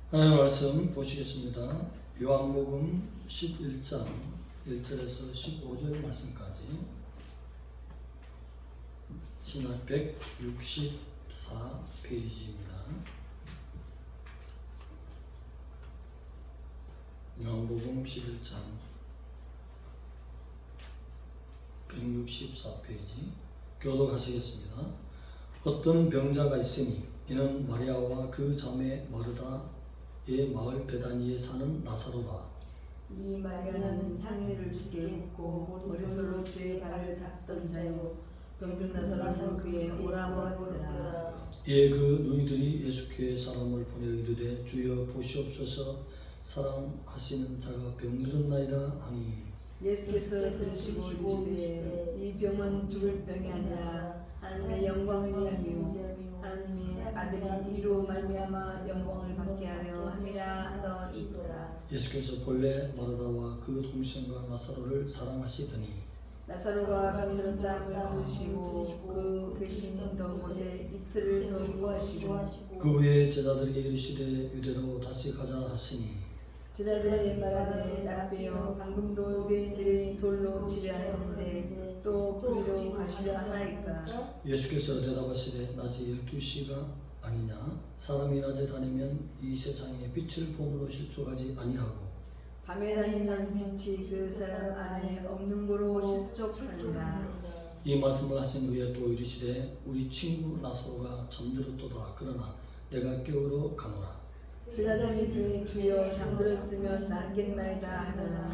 하나님 말씀 보시겠습니다. 요한복음 11장 1절에서 15절 말씀까지 신약 164페이지입니다. 요한복음 11장 164페이지 교독하시겠습니다. 어떤 병자가 있으니 이는 마리아와 그 자매 마르다의 마을 베다니에 사는 나사로라. 이 마리아는 향유를 주께 붓고 머리돌로 주의 발을 닦던 자요 병든 나사로는 그의 오라고 하더라. 예, 그 너희들이 예수께 사람을 보내 이르되 주여 보시옵소서 사랑하시는 자가 병들었나이다 하니 예수께서 들으시고 이르시되 이 병은 죽을 병이 아니라 하나님의 영광을 위하며 하나님의 아들이 이로 말미암아 영광을 받게 하려 함이라 하더이더라. 예수께서 본래 마르다와 그 동생과 나사로를 사랑하시더니 나사로가 병들었다함을 들으시고 그 계신 곳에 이틀을 더 유하시고 그 후에 제자들에게 이르시되 유대로 다시 가자 하시니 제자들이 말하되 라비여 방금도 유대인들이 돌로 치려 했는데 또 그리로 가시려 하나이까. 예수께서 대답하시되 낮이 12시가 아니냐 사람이 낮에 다니면 이 세상에 빛을 봄으로 실족하지 아니하고 밤에 다니는 빛이 그 사람 안에 없는 고로 실족하니라. 이 말씀을 하신 후에 또 이르시되 우리 친구 나사로가 잠들었도다 그러나 내가 깨우러 가노라. 제자들이 그의 주여 잠들었으면 낫겠나이다 하더라.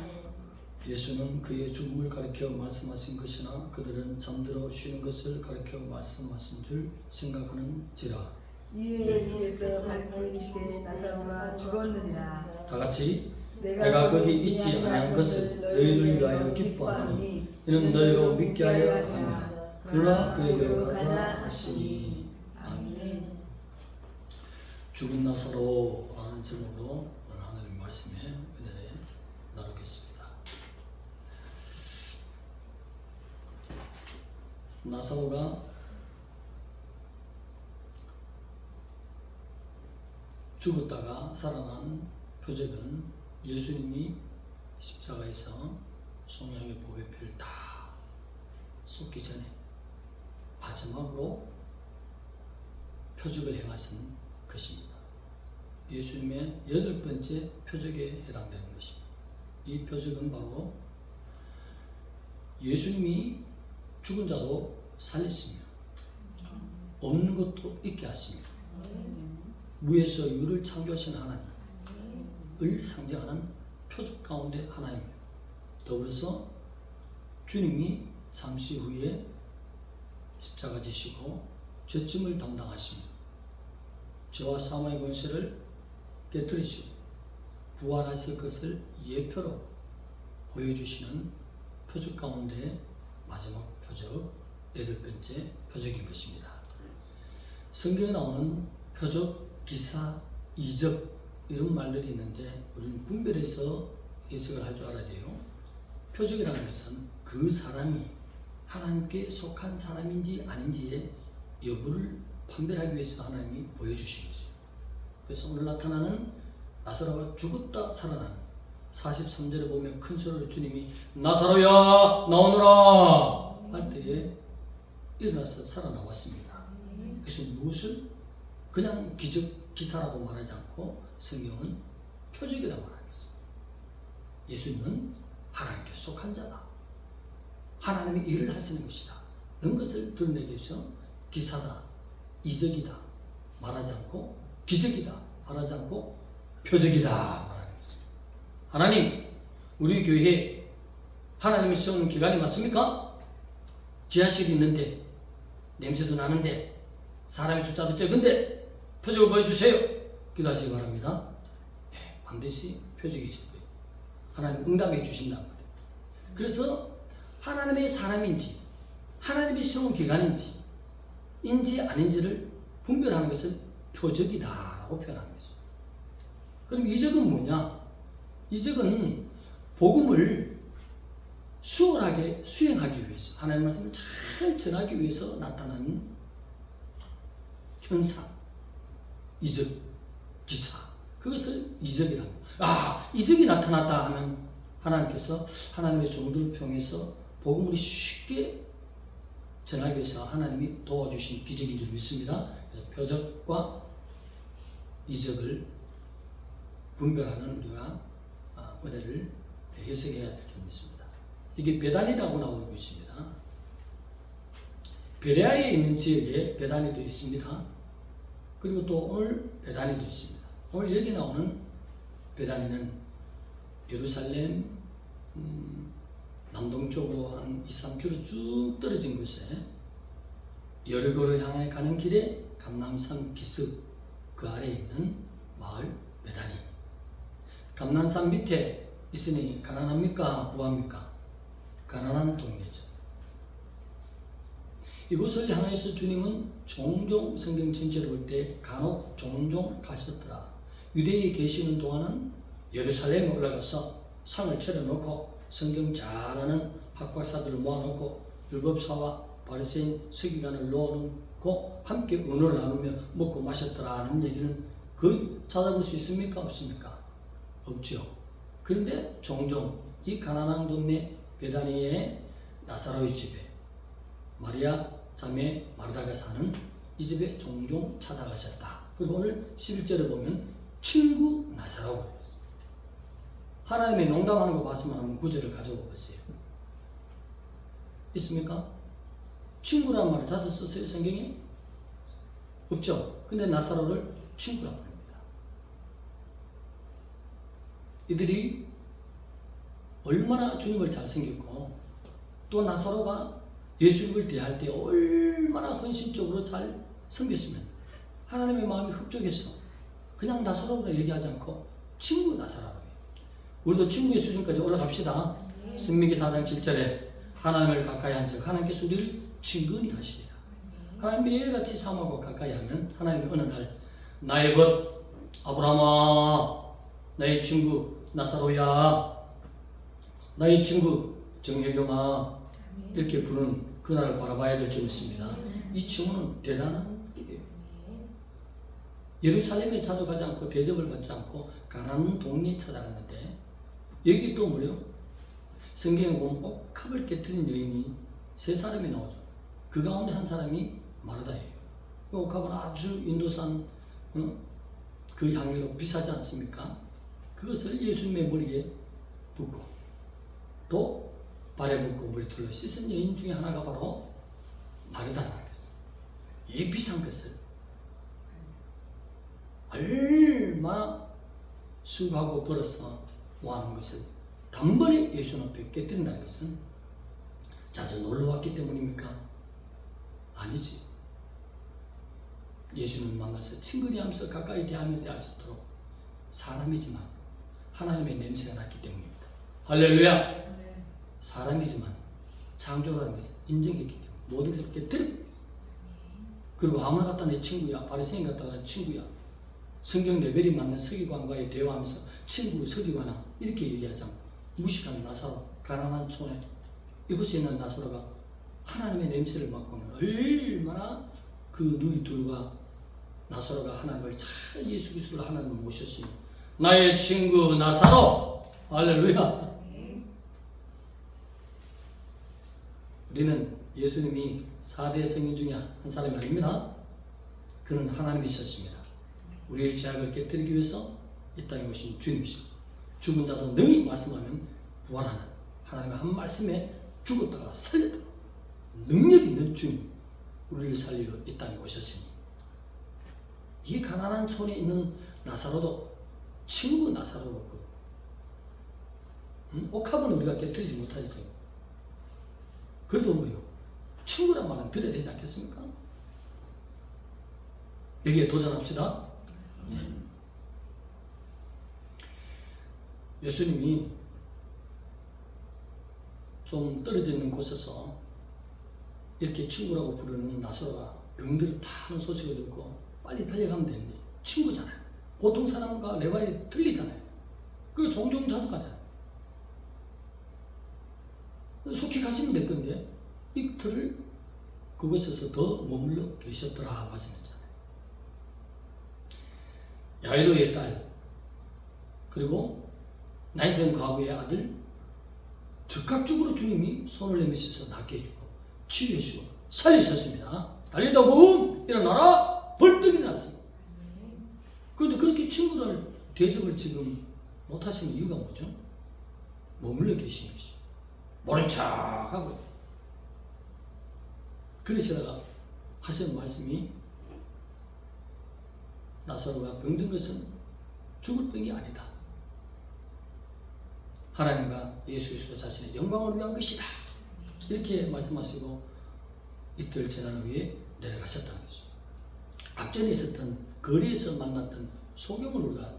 예수는 그의 죽음을 가리켜 말씀하신 것이나 그들은 잠들어 쉬는 것을 가리켜 말씀하신 줄 생각하는지라. 이에 예수께서 밝히 이르시되 나사로가 죽었느니라. 다 같이 내가 거기 있지 아니한 것을 너희를 위하여 기뻐하니 이는 너희로 믿게 하여 함이라. 그러나 그에게로 가자 하시니. 아멘. 죽은 나사로라는 제목으로 하나님 말씀에 은혜를 나누겠습니다. 나사로가 죽었다가 살아난 표적은 예수님이 십자가에서 성령의 보혈 피를 다 쏟기 전에 마지막으로 표적을 행하신 것입니다. 예수님의 8번째 표적에 해당되는 것입니다. 이 표적은 바로 예수님이 죽은 자도 살리시며 없는 것도 있게 하시며 무에서 유를 창조하신 하나님을 상징하는 표적 가운데 하나입니다. 더불어서 주님이 잠시 후에 십자가 지시고 죄짐을 담당하시며 죄와 사망의 권세를 깨뜨리시고 부활하실 것을 예표로 보여주시는 표적 가운데 마지막 표적 8번째 표적인 것입니다. 성경에 나오는 표적, 기사, 이적 이런 말들이 있는데 우리는 분별해서 해석을 할 줄 알아야 돼요. 표적이라는 것은 그 사람이 하나님께 속한 사람인지 아닌지의 여부를 판별하기 위해서 하나님이 보여주신 거죠. 그래서 오늘 나타나는 나사로가 죽었다 살아난 43절에 보면 큰 소리로 주님이 나사로야 나오너라 할 때에 일어나서 살아나왔습니다. 그래서 무엇을 그냥 기적 기사라고 말하지 않고 성경은 표적이라고 말하는 것입니다. 예수님은 하나님께 속한 자다. 하나님이 일을 하시는 것이다. 이런 것을 드러내기 위해서 기사다, 이적이다 말하지 않고 기적이다 말하지 않고 표적이다 말하는 것입니다. 하나님, 우리 교회에 하나님이 세우는 기관이 맞습니까? 지하실이 있는데 냄새도 나는데 사람의 숫자도 적은데 표적을 보여주세요. 기도하시기 바랍니다. 네, 반드시 표적이 있을 거예요. 하나님 응답해 주신다는 거예요. 그래서 하나님의 사람인지 하나님이 세운 기관인지 인지 아닌지를 분별하는 것을 표적이다라고 표현하는 거죠. 그럼 이적은 뭐냐? 이적은 복음을 수월하게 수행하기 위해서 하나님의 말씀을 잘 전하기 위해서 나타나는 현상, 이적, 기사 그것을 이적이라고. 이적이 나타났다 하면 하나님께서 하나님의 종들을 통해서 복음을 쉽게 전하기 위해서 하나님이 도와주신 기적인 줄 믿습니다. 그래서 표적과 이적을 분별하는 우리가 은혜를 해석해야 될 줄 믿습니다. 이게 베단이라고 나오고 있습니다. 베레아에 있는 지역에 베단이도 있습니다. 그리고 또 오늘 베단이도 있습니다. 오늘 여기 나오는 베단이는 예루살렘 남동쪽으로 한 2-3km 쭉 떨어진 곳에 여리고를 향해 가는 길에 감람산 기슭 그 아래에 있는 마을 베다니. 감람산 밑에 있으니 가난합니까? 부합니까? 가난한 동네죠. 이곳을 향해서 주님은 종종 성경 전체를 볼 때 간혹 종종 가셨더라. 유대에 계시는 동안은 예루살렘에 올라가서 상을 차려놓고 성경 잘 아는 학박사들을 모아놓고 율법사와 바리새인 서기관을 놓아놓고 함께 은을 나누며 먹고 마셨더라는 얘기는 거의 찾아볼 수 있습니까? 없습니까? 없죠. 그런데 종종 이 가난한 동네 베다니의 나사로의 집에 마리아 자매 마르다가 사는 이 집에 종종 찾아가셨다. 그리고 오늘 11절에 보면 친구 나사로라고 그랬어요. 하나님의 농담하는 거 봤으면 한번 구절을 가져와 보세요. 있습니까? 친구란 말을 자주 썼어요, 성경에? 없죠. 근데 나사로를 친구라고 합니다. 이들이 얼마나 주님을 잘 섬겼고 또 나사로가 예수님을 대할 때 얼마나 헌신적으로 잘 섬겼으면 하나님의 마음이 흡족해서 그냥 나사로라 얘기하지 않고 친구 나사로라고 해요. 우리도 친구의 수준까지 올라갑시다. 신명기 4장 7절에 하나님을 가까이 한즉 하나님께서 우리를 친근히 하시리라. 하나님 매일같이 삼하고 가까이 하면 하나님이 어느 날 나의 벗 아브라함아, 나의 친구 나사로야, 나의 친구 정혜경아 이렇게 부르는 그날을 바라봐야 될 줄 믿습니다. 이 친구는 대단한 일이에요. 예루살렘에 자주 가지 않고 대접을 받지 않고 가난한 동네에 찾아갔는데 여기 또 뭐래요? 성경에 보면 옥합을 깨뜨린 여인이 세 사람이 나오죠. 그 가운데 한 사람이 마르다예요. 그 옥합은 아주 인도산 그 향유로 비싸지 않습니까? 그것을 예수님의 머리에 붓고 또 발에 붓고 머리털로 씻은 여인 중에 하나가 바로 마르다라고 했어요. 이 비싼 것을 얼마나 수고하고 걸어서 모아놓은 것을 단번에 예수 앞에 깨뜨린다는 것은 자주 놀러왔기 때문입니까? 아니지. 예수님 만나서 친근히 하면서 가까이 대하며 대할 수 있도록 사람이지만 하나님의 냄새가 났기 때문입니다. 할렐루야. 사람이지만 창조라는 것을 인정했기 때문에 모든 것을 깨뜨리고 그리고 아무나 갖다 내 친구야, 바리새인 갖다가 내 친구야, 성경 레벨이 맞는 서기관과의 대화하면서 친구 서기관아 이렇게 얘기하지 않고 무식한 나사로, 가난한 촌에 이곳에 있는 나사로가 하나님의 냄새를 맡고는 얼마나 그 누이들과 나사로가 하나님을 잘 예수 그리스도를 하나님을 모셨으니 나의 친구 나사로 할렐루야. 우리는 예수님이 4대 성인 중에 한 사람이 아닙니다. 그는 하나님이셨습니다. 우리의 죄악을 깨뜨리기 위해서 이 땅에 오신 주님이시고 죽은 자도 능히 말씀하면 부활하는 하나님의 한 말씀에 죽었다가 살렸다가 능력 있는 주님 우리를 살리러 이 땅에 오셨으니 이 가난한 촌에 있는 나사로도 친구 나사로고 옥합은 우리가 깨뜨리지 못하죠. 그래도 뭐요? 친구란 말은 들어야 되지 않겠습니까? 여기에 도전합시다. 예수님이 좀 떨어져 있는 곳에서 이렇게 친구라고 부르는 나사로가 병들을 다 하는 소식을 듣고 빨리 달려가면 되는데 친구잖아요. 보통 사람과 레바이 틀리잖아요. 그리고 종종 자주 가잖아요. 속히 가시면 될 건데 이틀을 그곳에서 더 머물러 계셨더라 말씀했잖아요. 야이로의 딸 그리고 나이선 과부의 아들 즉각적으로 주님이 손을 내미셔서 낫게 해주고 치유해주고 살리셨습니다. 달리다고 일어나라 벌떡 일어났습니다. 그런데 그렇게 친구들 대접을 지금 못하시는 이유가 뭐죠? 머물러 계신 것이 모른 척하고 그러시다가 하시는 말씀이 나사로가 병든 것은 죽을 병이 아니다. 하나님과 예수 그리스도 자신의 영광을 위한 것이다. 이렇게 말씀하시고 이틀 지난 후에 내려가셨다는 것이죠. 앞전에 있었던 거리에서 만났던 소경을 우리가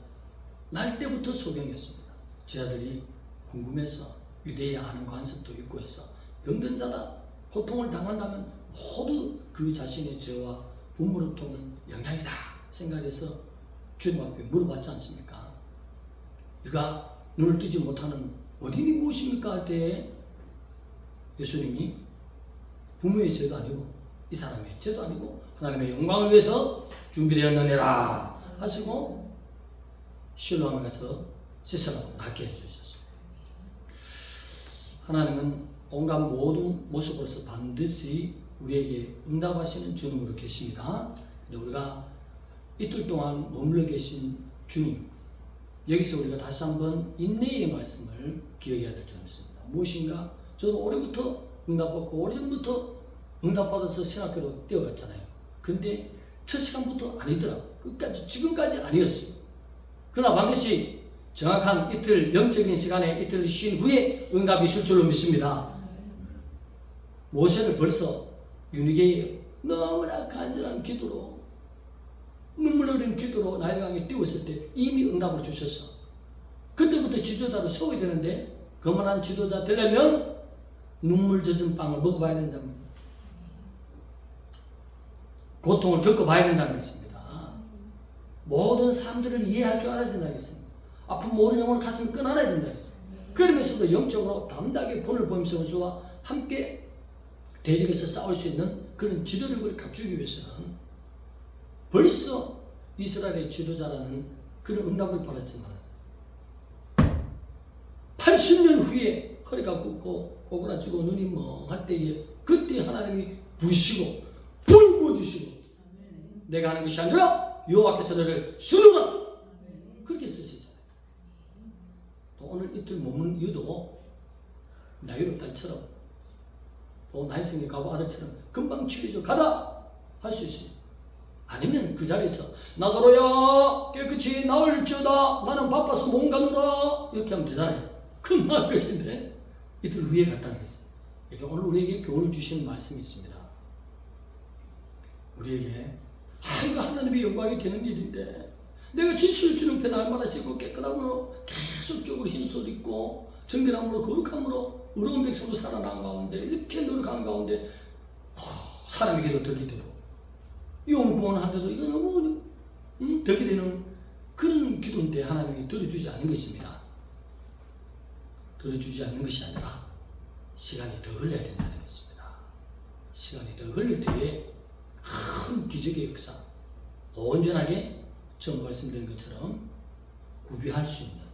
날 때부터 소경이었습니다. 제자들이 궁금해서 유대에 아는 관습도 있고 해서 병든 자다 고통을 당한다면 모두 그 자신의 죄와 부모로부터 오는 영향이다 생각해서 주님 앞에 물어봤지 않습니까? 그가 눈을 뜨지 못하는 원인이 무엇입니까? 할 때 예수님이 부모의 죄도 아니고 이 사람의 죄도 아니고 하나님의 영광을 위해서 준비되었느니라 하시고 실로암에 가서 씻으라고 낫게 해주셨습니다. 하나님은 온갖 모든 모습으로서 반드시 우리에게 응답하시는 주님으로 계십니다. 우리가 이틀 동안 머물러 계신 주님, 여기서 우리가 다시 한번 인내의 말씀을 기억해야 될 점이 있습니다. 무엇인가? 저도 올해부터 응답받고 오래전부터 응답받아서 신학교로 뛰어갔잖아요. 근데 첫 시간부터 아니더라고. 끝까지, 지금까지 아니었어요. 그러나 반드시 정확한 이틀, 영적인 시간에 이틀 쉰 후에 응답이 있을 줄로 믿습니다. 모세를 벌써 유니게에 너무나 간절한 기도로 눈물 흘리는 기도로 나일강에 띄웠을 때 이미 응답을 주셔서 그때부터 지도자로 세워야 되는데 그만한 지도자 되려면 눈물 젖은 빵을 먹어봐야 된다는 고통을 겪어봐야 된다는 것입니다. 모든 사람들을 이해할 줄 알아야 된다는 것입니다. 아픈 모든 영혼을 가슴에 끈안아야 된다는 것입니다. 그러면서도 영적으로 담대하게 본을 보면서 우리와 함께 대적에서 싸울 수 있는 그런 지도력을 갖추기 위해서는 벌써 이스라엘의 지도자라는 그런 응답을 받았지만 80년 후에 허리가 굽고 오그라지고 눈이 멍할 때에 그때 하나님이 부으시고 불 부어주시고 내가 하는 것이 아니라 여호와께서 너를 쓰노라 그렇게 쓰시잖아요. 또 오늘 이틀 머문 이유도 나이로 딸처럼 또 나이성의 가부 아들처럼 금방 치료해줘 가자 할 수 있어요. 아니면 그 자리에서 나사로야 깨끗이 나을지어다 나는 바빠서 못 가노라 이렇게 하면 되잖아요. 그럼 나을 것인데 이틀 후에 갔다는 것이에요. 이렇게 오늘 우리에게 교훈을 주시는 말씀이 있습니다. 우리에게 이거 하나님의 영광이 되는 일인데 내가 진실을 주는 편 날마다 씻고 깨끗함으로 계속적으로 흰옷 입고 정결함으로 거룩함으로 의로운 백성으로 살아나는 가운데 이렇게 노력하는 가운데 사람에게도 덕이 되고 영 구원하는데도 이거 너무 덕이 되는 그런 기도인데 하나님이 들어주지 않는 것입니다. 들어주지 않는 것이 아니라 시간이 더 흘러야 된다는 것입니다. 시간이 더 흘릴 때에 큰 기적의 역사, 온전하게 처음 말씀드린 것처럼 구비할 수 있는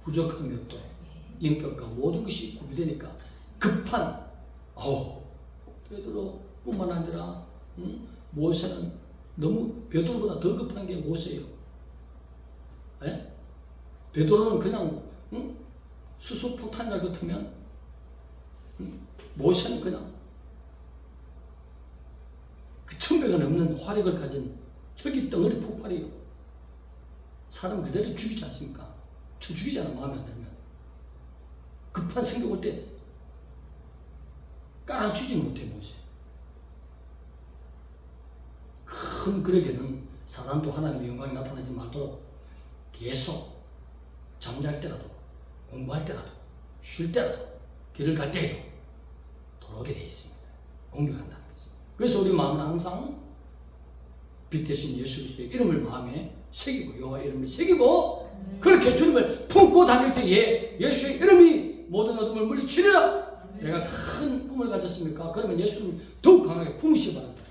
부족한 것도 인격과 모든 것이 구비되니까 급한 베드로뿐만 아니라 모세는 너무 베드로보다 더 급한 게 모세예요. 에? 베드로는 그냥 수소폭탄이라 같으면 모세는 그냥 그 1000배가 넘는 화력을 가진 혈기 덩어리 폭발이에요. 사람 그대로 죽이지 않습니까? 죽이잖아 마음에 안 들면. 급한 생각 올 때 깔아주지 못해 모세. 큰 그에게는 사단도 하나님의 영광이 나타나지 말도록 계속 잠잘 때라도 공부할 때라도 쉴 때라도 길을 갈 때에도 돌아오게 되어 있습니다. 공격한다는 거죠. 그래서 우리 마음은 항상 빛 대신 예수 그리스도의 이름을 마음에 새기고 여호와 이름을 새기고 그렇게 주님을 품고 다닐 때에 예수의 이름이 모든 어둠을 물리치리라. 내가 큰 꿈을 가졌습니까? 그러면 예수님 더욱 강하게 품으시기 바랍니다.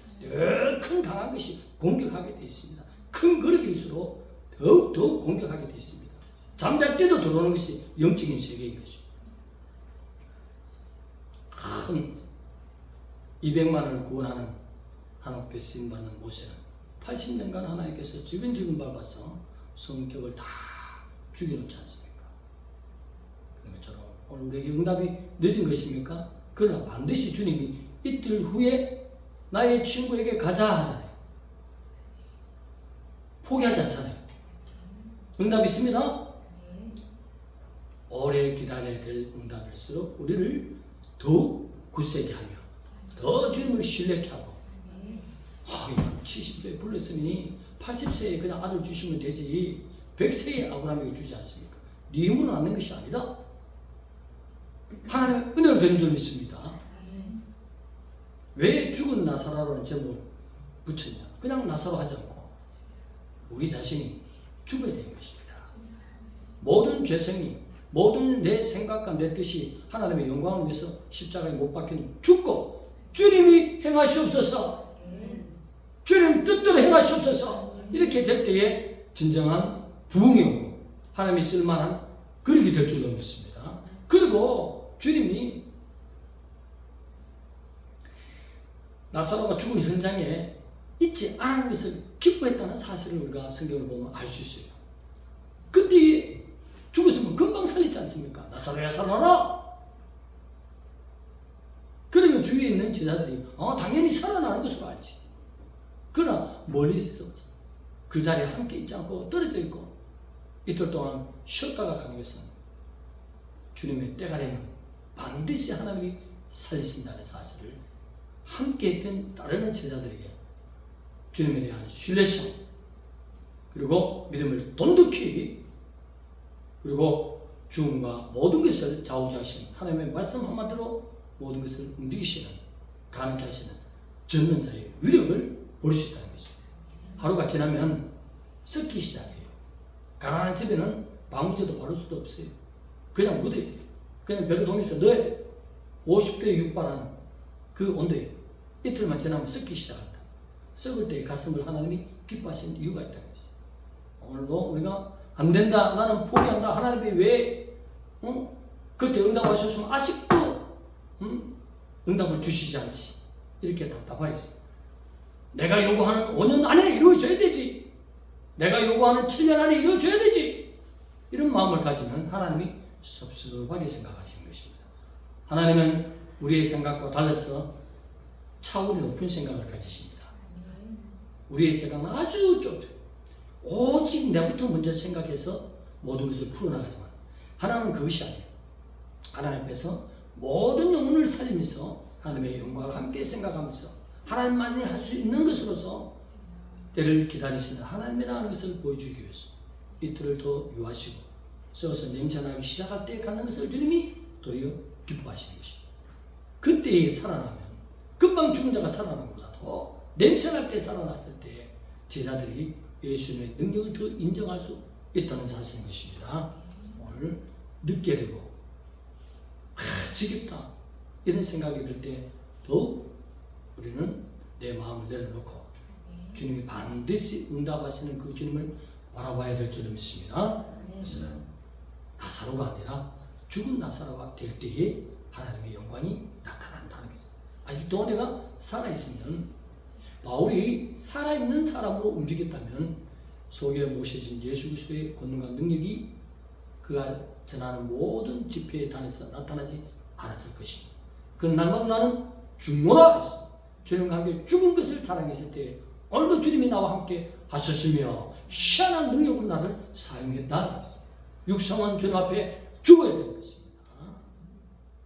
큰 강한 것이 공격하게 되어 있습니다. 큰 그릇일수록 더욱 공격하게 되어 있습니다. 잠잘 때도 들어오는 것이 영적인 세계인 것이죠. 큰 200만을 구원하는 한옥에 쓰임받는 모세는 80년간 하나님께서 지근지근 밟아서 성격을 다 죽여놓지 않습니까? 그러면 저는 오늘 우리에게 응답이 늦은 것입니까? 그러나 반드시 주님이 이틀 후에 나의 친구에게 가자 하잖아요. 포기하지 않잖아요. 응답이 있습니다. 오래 기다려야 될 응답일수록 우리를 더 굳세게 하며 더 주님을 신뢰케 하고 70세에 불렀으니 80세에 그냥 아들 주시면 되지 100세에 아브라함에게 주지 않습니까? 네 힘으로 낳는 것이 아니다. 하나님의 은혜로 되는 줄 믿습니다. 왜 죽은 나사로라는 제목을 붙였냐? 그냥 나사로 하지 않고 우리 자신이 죽어야 되는 것입니다. 모든 죄성이 모든 내 생각과 내 뜻이 하나님의 영광을 위해서 십자가에 못 박히는 죽고 주님이 행하시옵소서. 주님 뜻대로 행하시옵소서. 이렇게 될 때에 진정한 부흥이 오고 하나님이 쓸만한 그릇이 될 줄로 믿습니다. 그리고 주님이 나사로가 죽은 현장에 있지 않은 것을 기뻐했다는 사실을 우리가 성경을 보면 알 수 있어요. 그때 죽었으면 금방 살리지 않습니까? 나사로야 살아라! 그러면 주위에 있는 제자들이 당연히 살아나는 것으로 알지. 그러나 멀리 있어서 그 자리에 함께 있지 않고 떨어져 있고 이틀 동안 쉬었다가 가는 것은 주님의 때가 되면 반드시 하나님이 살리신다는 사실을 함께 했던 따르는 제자들에게 주님에 대한 신뢰성 그리고 믿음을 돈독히 그리고 죽음과 모든 것을 좌우지하시는 하나님의 말씀 한마디로 모든 것을 움직이시는 가능케 하시는 전능자의 위력을 볼 수 있다는 것입니다. 하루가 지나면 썩기 시작해요. 가난한 집에는 방부제도 바를 수도 없어요. 그냥 묻어야 돼요. 그냥 벽에 동에서 넣어야 돼요. 50도에 육박한 그 온도에 이틀만 지나면 썩기 시작한다. 썩을 때의 가슴을 하나님이 기뻐하시는 이유가 있다는 것이죠. 오늘도 우리가 안 된다, 나는 포기한다, 하나님이 왜 그때 응답하셨으면 아직도 응답을 주시지 않지, 이렇게 답답하겠어요. 내가 요구하는 5년 안에 이루어져야 되지, 내가 요구하는 7년 안에 이루어져야 되지, 이런 마음을 가지면 하나님이 섭섭하게 생각하시는 것입니다. 하나님은 우리의 생각과 달라서 차원이 높은 생각을 가지십니다. 우리의 생각은 아주 좁아요. 오직 내부터 먼저 생각해서 모든 것을 풀어나가지만 하나님은 그것이 아니에요. 하나님 앞에서 모든 영혼을 살리면서 하나님의 영광을 함께 생각하면서 하나님만이 할 수 있는 것으로서 때를 기다리시는 하나님이라는 것을 보여주기 위해서 이틀을 더 유하시고 썩어서 냄새나기 시작할 때 갖는 것을 주님이 도리어 기뻐하시는 것입니다. 그때에 살아나면 금방 죽은 자가 살아난 것보다 더 냄새날 때 살아났을 때 제자들이 예수님의 능력을 더 인정할 수 있다는 사실인 것입니다. 오늘 늦게 되고 지겹다 이런 생각이 들 때 더욱 우리는 내 마음을 내려놓고 주님이 반드시 응답하시는 그 주님을 바라봐야 될 줄을 믿습니다. 그래서 나사로가 아니라 죽은 나사로가 될 때에 하나님의 영광이 나타난다는 것입니다. 아직도 내가 살아있으면 바울이 살아있는 사람으로 움직였다면 속에 모셔진 예수 그리스도의 권능과 능력이 그가 전하는 모든 집회에 다녀서 나타나지 않았을 것입니다. 그 날마다 나는 죽노라 했습니다. 주님과 함께 죽은 것을 자랑했을 때 오늘도 주님이 나와 함께 하셨으며 희한한 능력으로 나를 사용했다. 육성은 주님 앞에 죽어야 되는 것입니다.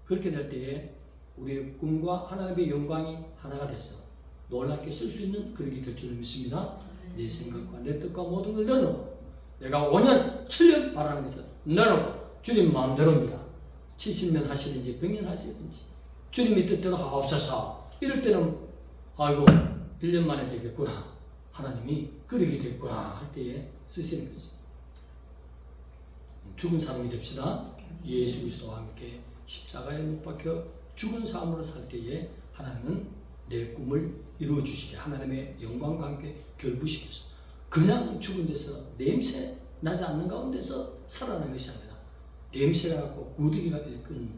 그렇게 될 때에 우리의 꿈과 하나님의 영광이 하나가 돼서 놀랍게 쓸 수 있는 그릇이 될 줄 믿습니다. 내 생각과 내 뜻과 모든 걸 내려놓고 내가 5년, 7년 바라는 것을 내려놓고 주님 마음대로입니다. 70년 하시든지 100년 하시든지 주님의 뜻대로 하옵소서. 이럴 때는 아이고 1년 만에 되겠구나, 하나님이 그러게 됐구나 할 때에 쓰시는 거지. 죽은 사람이 됩시다. 예수 그리스도와 함께 십자가에 못 박혀 죽은 삶으로 살 때에 하나님은 내 꿈을 이루어 주시게 하나님의 영광과 함께 결부시켜서 그냥 죽은 데서 냄새 나지 않는 가운데서 살아나는 것이 아니라 냄새가 갖고 구더기가 일끄는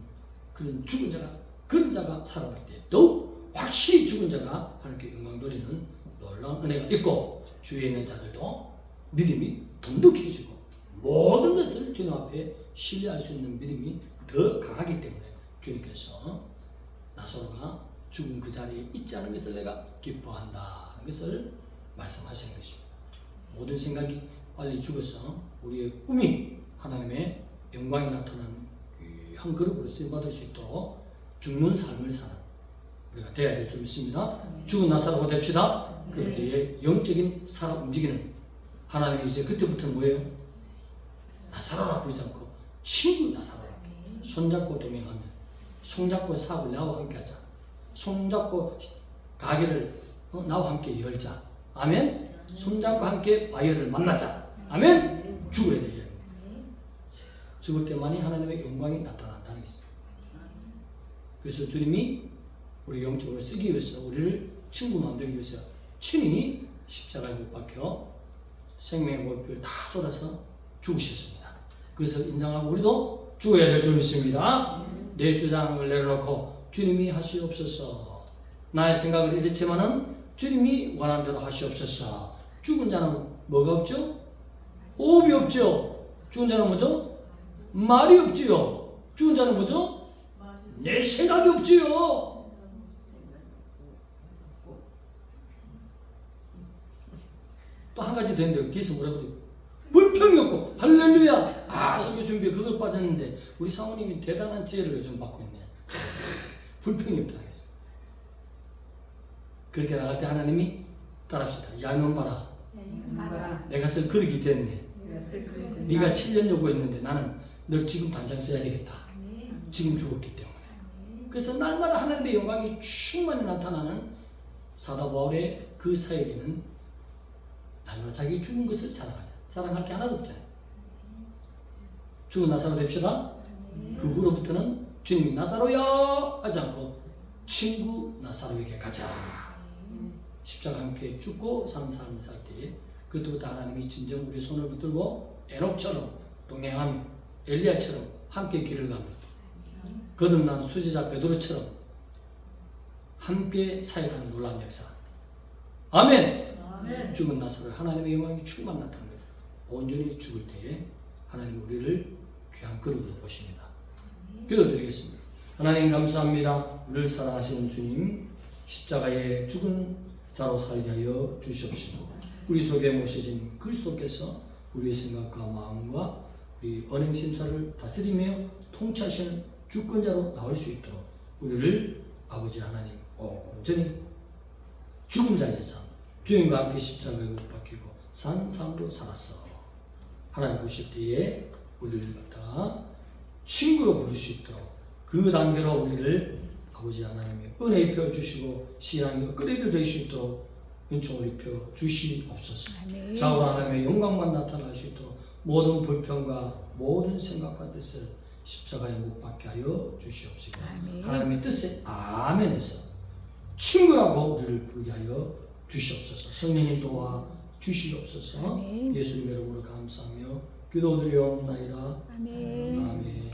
그런 죽은 자가, 그런 자가 살아날 때 더욱 확실히 죽은 자가 하나님께 영광 돌리는 놀라운 은혜가 있고, 주위에 있는 자들도 믿음이 돈독해지고 모든 것을 주님 앞에 신뢰할 수 있는 믿음이 더 강하기 때문에 주님께서 나사로가 죽은 그 자리에 있지 않은 것을 내가 기뻐한다 하는 것을 말씀하시는 것입니다. 모든 생각이 빨리 죽어서 우리의 꿈이 하나님의 영광이 나타나는 한 그룹으로 쓰임받을 수 있도록 죽는 삶을 사는 우리가 되어야 될 줄 믿습니다. 죽은 나사로가 됩시다. 그럴 때에 영적인 살아 움직이는 하나님이 이제 그때부터는 뭐예요? 나사로라 부르지 않고 친구 나사로라, 손잡고 동행하며, 손잡고 사업을 나와 함께 하자, 손잡고 가게를 나와 함께 열자, 아멘. 손잡고 함께 바이어를 만나자, 아멘. 죽어야 돼요. 죽을 때만이 하나님의 영광이 나타난다는 것이죠. 그래서 주님이 우리 영적으로 쓰기 위해서, 우리를 친구 만들기 위해서 친히 십자가에 못 박혀 생명의 목표를 다 쏟아서 죽으셨습니다. 그것을 인정하고 우리도 죽어야 될 줄 믿습니다. 내 주장을 내려놓고 주님이 하시옵소서. 나의 생각을 이랬지만은 주님이 원하는 대로 하시옵소서. 죽은 자는 뭐가 없죠? 호흡이 없죠. 죽은 자는 뭐죠? 말이 없지요. 죽은 자는 뭐죠? 내 생각이 없지요. 또 한 가지 더 있는데 계속 뭐라 그래요? 불평이 없고 할렐루야. 아, 설교 준비에 그걸 빠졌는데 우리 사모님이 대단한 지혜를 요즘 받고 있네. 불평이 없다 하겠습니다. 그렇게 나갈 때 하나님이 따라합시다. 야, 이놈 봐라. 내가 쓸 그릇이 됐네. 네가 7년 요구했는데 나는 널 지금 당장 써야 되겠다. 지금 죽었기 때문에. 그래서 날마다 하나님의 영광이 충만히 나타나는 사도 바울의 그 사역에는 날마다 자기 죽은 것을 자랑하자. 자랑할 게 하나도 없잖아요. 죽은 나사로 됩시다. 그 후로부터는 주님이 나사로야 하지 않고 친구 나사로에게 가자. 십자가 함께 죽고 산 삶을 살 때에 그때부터 하나님이 진정 우리 손을 붙들고 에녹처럼 동행하며 엘리야처럼 함께 길을 가며 거듭난 수제자 베드로처럼 함께 사역하는 놀라운 역사. 아멘. 아멘. 죽은 나사로 하나님의 영광이 충만 나타납니다. 온전히 죽을 때에 하나님 우리를 귀한 그릇으로 보십니다. 기도드리겠습니다. 하나님 감사합니다. 우리를 사랑하시는 주님, 십자가에 죽은 자로 살게 하여 주시옵시고 우리 속에 모셔진 그리스도께서 우리의 생각과 마음과 우리 언행 심사를 다스리며 통치하시는 주권자로 나올 수 있도록 우리를 아버지 하나님 온전히 죽은 자에서 주님과 함께 십자가에 못 박히고 산 삶으로 살았어. 하나님 보실 때에 우리를 갖다가 친구로 부를 수 있도록 그 단계로 우리를 아버지 하나님의 은혜 입혀 주시고 신앙이 업그레이드 될 수 있도록 은총을 입혀 주시옵소서. 좌우로 하나님의 영광만 나타날 수 있도록 모든 불평과 모든 생각과 뜻을 십자가에 못 박게 하여 주시옵시고 하나님의 뜻에 아멘해서 친구라고 우리를 부르게 하여 주시옵소서. 성령님 도와 주시옵소서. 예수님의 이름으로 감사하며 기도드리옵나이다. 아멘.